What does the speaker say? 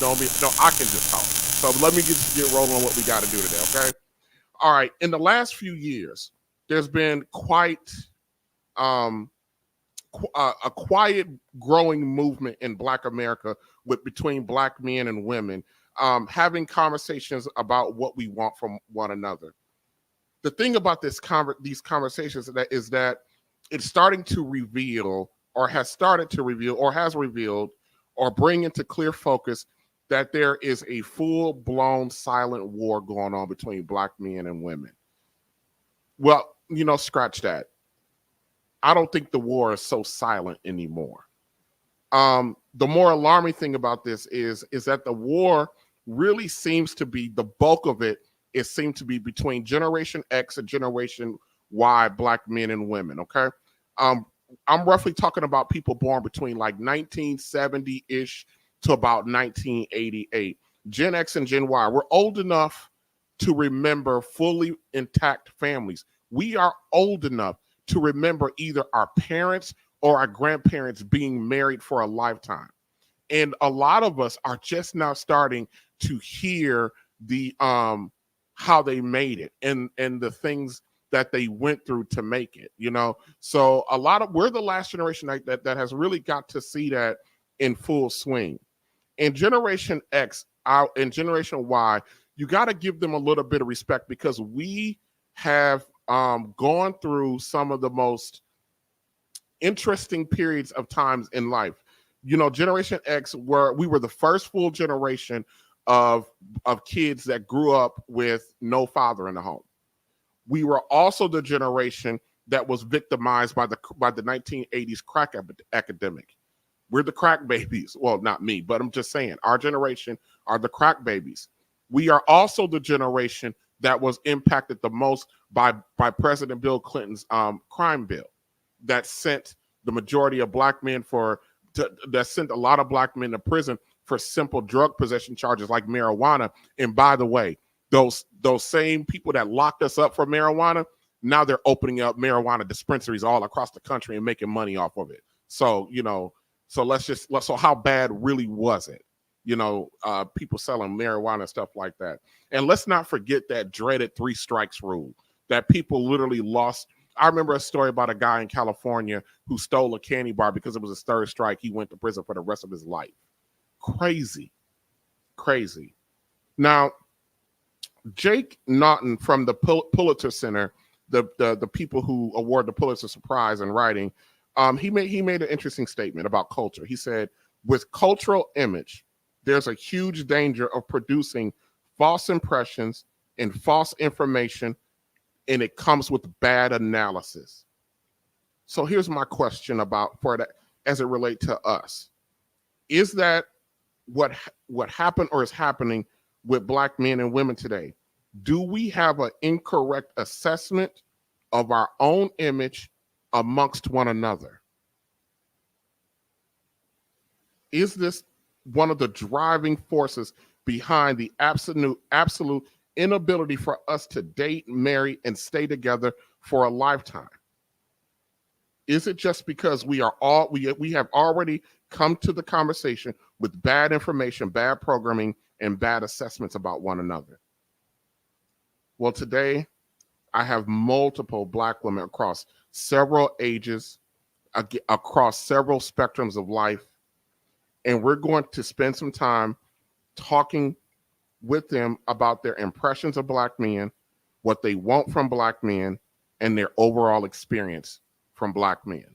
No, I can just talk. So let me just get rolling on what we got to do today, okay? All right. In the last few years, there's been quite um, a quiet growing movement in Black America with between Black men and women, having conversations about what we want from one another. The thing about these conversations is that it's starting to reveal, or has started to reveal, or has revealed, or bring into clear focus that there is a full-blown silent war going on between Black men and women. Well, scratch that. I don't think the war is so silent anymore. The more alarming thing about this is that the war really seems to be, the bulk of it seems to be between Generation X and Generation Y, Black men and women. Okay, um, I'm roughly talking about people born between like 1970-ish to about 1988. Gen X and Gen Y, we're old enough to remember fully intact families. We are old enough to remember either our parents or our grandparents being married for a lifetime. And a lot of us are just now starting to hear the how they made it and the things that they went through to make it. So we're the last generation that has really got to see that in full swing. And Generation X out and Generation Y, you got to give them a little bit of respect because we have gone through some of the most interesting periods of times in life. Generation X we were the first full generation of kids that grew up with no father in the home. We were also the generation that was victimized by the 1980s crack epidemic. We're the crack babies. Well, not me, but I'm just saying our generation are the crack babies. We are also the generation that was impacted the most by President Bill Clinton's crime bill that sent the majority of Black men that sent a lot of Black men to prison for simple drug possession charges like marijuana. And by the way, those same people that locked us up for marijuana, now they're opening up marijuana dispensaries all across the country and making money off of it. So, so how bad really was it? People selling marijuana and stuff like that. And let's not forget that dreaded 3 strikes rule that people literally lost. I remember a story about a guy in California who stole a candy bar because it was his 3rd strike. He went to prison for the rest of his life. Crazy. Now, Jake Naughton from the Pulitzer Center, the people who award the Pulitzer Prize in writing, he made an interesting statement about culture. He said, with cultural image, there's a huge danger of producing false impressions and false information, and it comes with bad analysis. So here's my question for that as it relates to us. Is that what happened or is happening with Black men and women today? Do we have an incorrect assessment of our own image amongst one another? Is this one of the driving forces behind the absolute inability for us to date, marry, and stay together for a lifetime? Is it just because we have already come to the conversation with bad information, bad programming, and bad assessments about one another? Well, today I have multiple Black women across several ages, across several spectrums of life, and we're going to spend some time talking with them about their impressions of Black men, what they want from Black men, and their overall experience from Black men.